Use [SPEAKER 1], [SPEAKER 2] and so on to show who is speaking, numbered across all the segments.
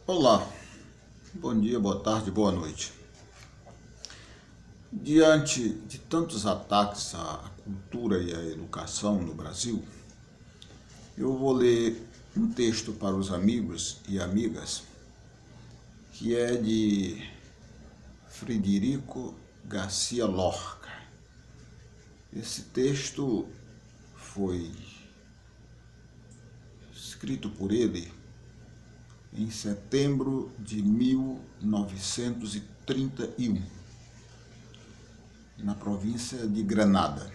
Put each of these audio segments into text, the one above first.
[SPEAKER 1] Olá, bom dia, boa tarde, boa noite. Diante de tantos ataques à cultura e à educação no Brasil, eu vou ler um texto para os amigos e amigas, que é de Frederico Garcia Lorca. Esse texto foi escrito por ele em setembro de 1931, na província de Granada.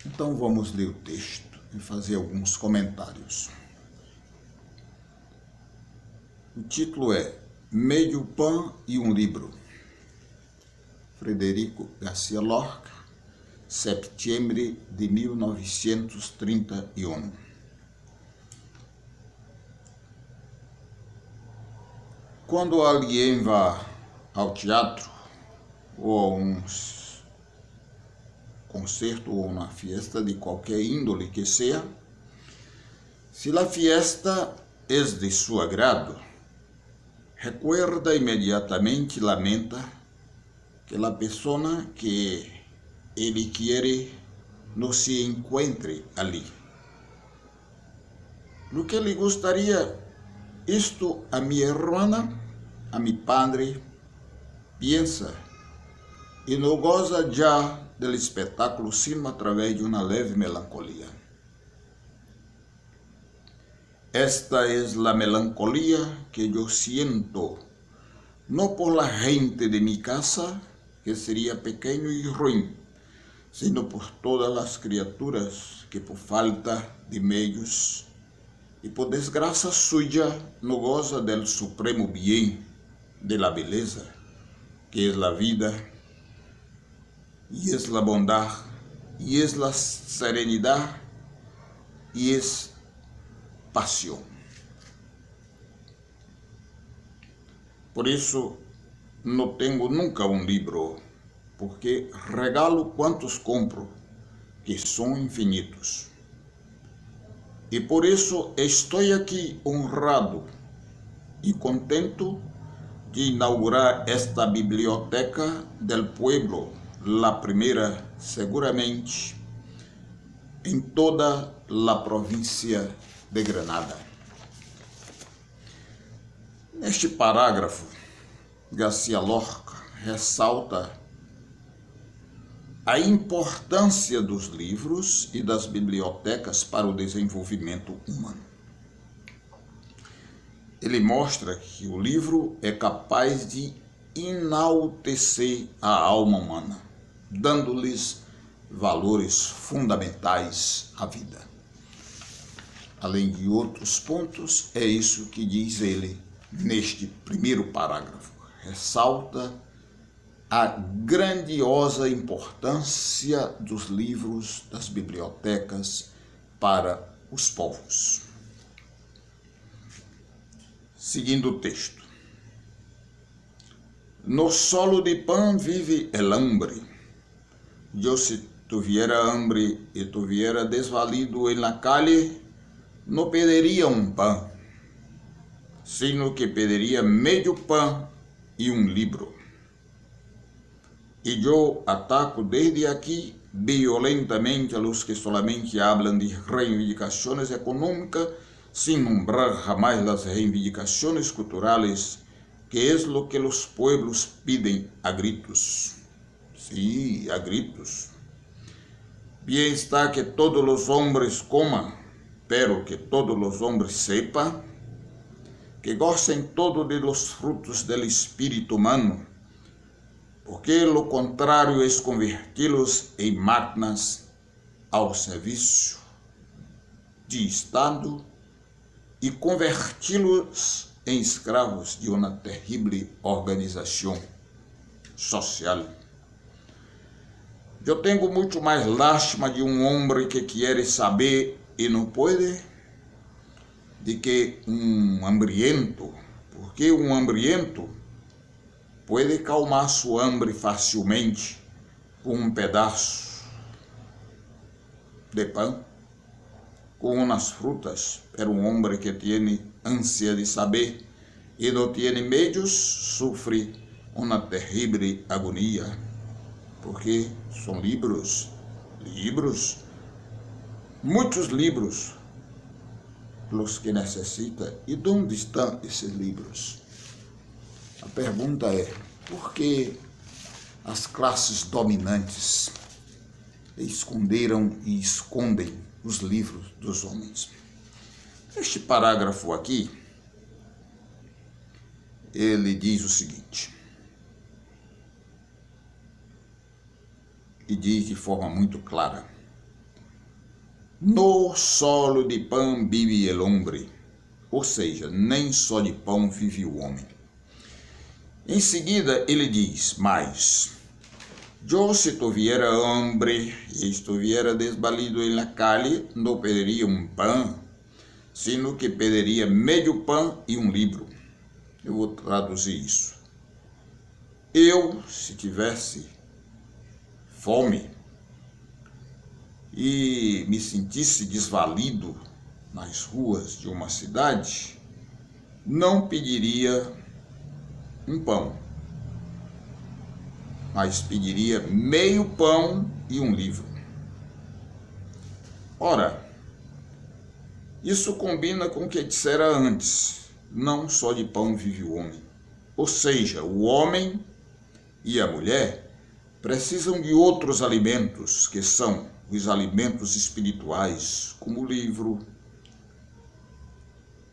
[SPEAKER 1] Então vamos ler o texto e fazer alguns comentários. O título é Meio Pão e um Livro. Frederico Garcia Lorca, setembro de 1931. Quando alguém vai ao teatro, ou a um concerto, ou uma fiesta de qualquer índole que seja, se a fiesta é de seu agrado, recuerda imediatamente, lamenta que a pessoa que ele quer não se encontre ali. Lo que lhe gostaria, isto a minha irmã, a mi padre, pensa e não goza já do espetáculo sino através de uma leve melancolia. Esta é a melancolia que eu siento, não por la gente de mi casa, que seria pequeno e ruim, sino por todas as criaturas que por falta de meios e por desgraça suya não goza del supremo bien, de la beleza, que é a vida, e é a bondade, e é a serenidade, e é paixão. Por isso, não tenho nunca um livro, porque regalo quantos compro, que são infinitos. E por isso estou aqui honrado e contento de inaugurar esta biblioteca del pueblo, la primeira, seguramente, em toda a província de Granada. Neste parágrafo, Garcia Lorca ressalta a importância dos livros e das bibliotecas para o desenvolvimento humano. Ele mostra que o livro é capaz de enaltecer a alma humana, dando-lhes valores fundamentais à vida. Além de outros pontos, é isso que diz ele neste primeiro parágrafo. Ressalta a grandiosa importância dos livros, das bibliotecas para os povos. Seguindo o texto. No solo de pão vive el hambre. Eu, se tuviera hambre e tuviera desvalido en la calle, não pediria um pão, sino que pediria meio pão e um livro. E eu ataco desde aqui violentamente a los que solamente hablan de reivindicações econômicas, sin nombrar jamás las reivindicaciones culturales, que es lo que los pueblos piden a gritos. Sí, a gritos. Bien está que todos los hombres coman, pero que todos los hombres sepan, que gocen todos de los frutos del espíritu humano, porque lo contrario es converti-los em máquinas ao serviço de Estado e converti-los em escravos de uma terrível organização social. Eu tenho muito mais lástima de um homem que quer saber e não pode, de que um hambriento, porque um hambriento pode calmar sua hambre facilmente com um pedaço de pão. com unas frutas, pero un hombre que tiene ansia de saber y no tiene medios sufre una terrible agonía, porque son libros, muitos livros os que necessita. E onde estão esses livros? A pergunta é, por que as classes dominantes esconderam e escondem os livros dos homens? Este parágrafo aqui, ele diz o seguinte, e diz de forma muito clara: no solo de pão vive el hombre, ou seja, nem só de pão vive o homem. Em seguida ele diz, mas yo si tuviera hambre y estuviera desvalido en la calle, no pediria um pão, sino que pediria meio pão e um livro. Eu vou traduzir isso. Eu, se tivesse fome e me sentisse desvalido nas ruas de uma cidade, não pediria um pão, mas pediria meio pão e um livro. Ora, isso combina com o que dissera antes, não só de pão vive o homem. Ou seja, o homem e a mulher precisam de outros alimentos, que são os alimentos espirituais, como o livro,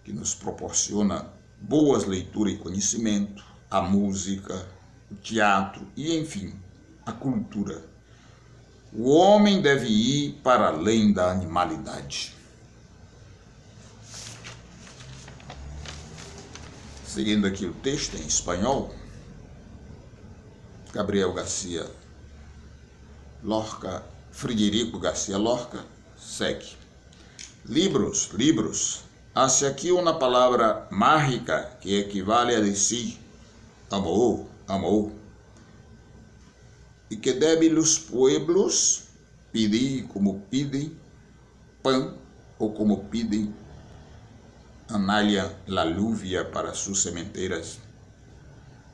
[SPEAKER 1] que nos proporciona boas leituras e conhecimento, a música, o teatro e, enfim, a cultura. O homem deve ir para além da animalidade. Seguindo aqui o texto em espanhol, Gabriel Garcia Lorca, Frederico Garcia Lorca, segue. Libros. Hace aqui uma palavra mágica que equivale a decir amor, e que debe los pueblos pedir como pedem pão ou como pedem Analia la lluvia para sus sementeiras.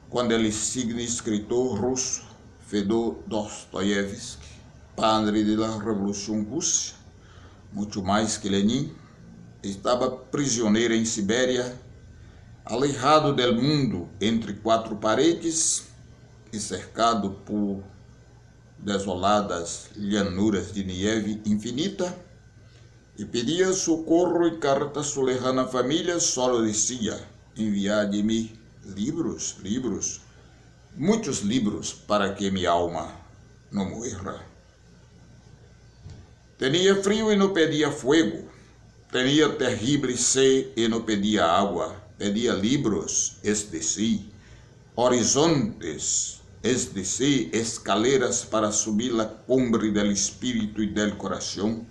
[SPEAKER 1] Quando el insigne escritor russo Fedor Dostoiévski, padre de la Revolução Russa, muito mais que Lenin, estava prisioneiro em Sibéria, alejado del mundo entre quatro paredes e cercado por desoladas llanuras de neve infinita, e pedia socorro e carta a sua lejana família, só dizia, enviai-me livros, muitos livros, para que minha alma não morra. Tinha frio e não pedia fogo, tinha terrível sede e não pedia água, pedia livros, es decir, horizontes, es decir, escaleras para subir a cumbre del espírito e del coração,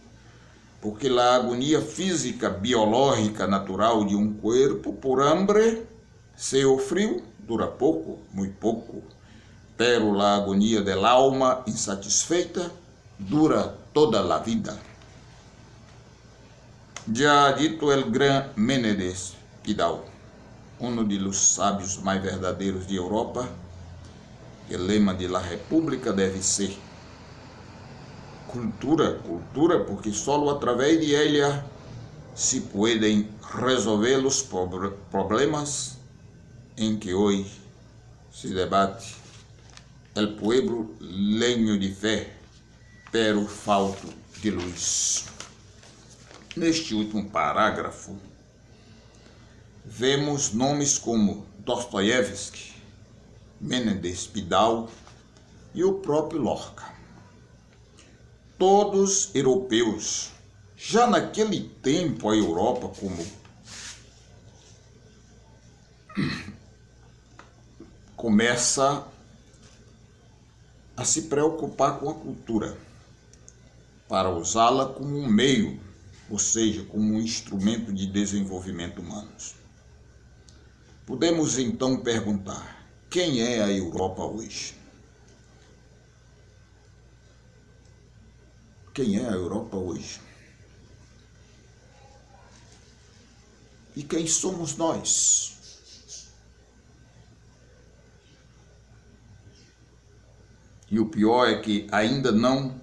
[SPEAKER 1] porque a agonia física, biológica, natural de um corpo por hambre, se o frio dura pouco, muito pouco, pero a agonia del alma insatisfeita dura toda a vida. Já dito el gran Menéndez Pidal, um dos sábios mais verdadeiros de Europa, que o lema de la República deve ser cultura, porque só através de ela se podem resolver os problemas em que hoje se debate. El pueblo leño de fé, pero falto de luz. Neste último parágrafo, vemos nomes como Dostoiévski, Menéndez Pidal e o próprio Lorca. Todos europeus. Já naquele tempo a Europa começa a se preocupar com a cultura, para usá-la como um meio, ou seja, como um instrumento de desenvolvimento humano. Podemos então perguntar, quem é a Europa hoje? Quem é a Europa hoje? E quem somos nós? E o pior é que ainda não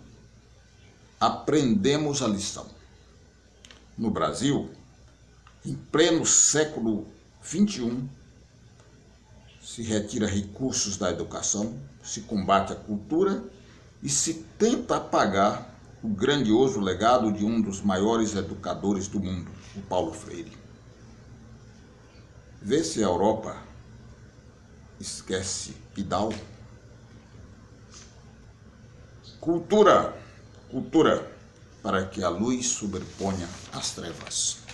[SPEAKER 1] aprendemos a lição. No Brasil, em pleno século XXI, se retira recursos da educação, se combate a cultura e se tenta apagar o grandioso legado de um dos maiores educadores do mundo, o Paulo Freire. Vê se a Europa esquece Pidal. Cultura, cultura, para que a luz sobreponha as trevas.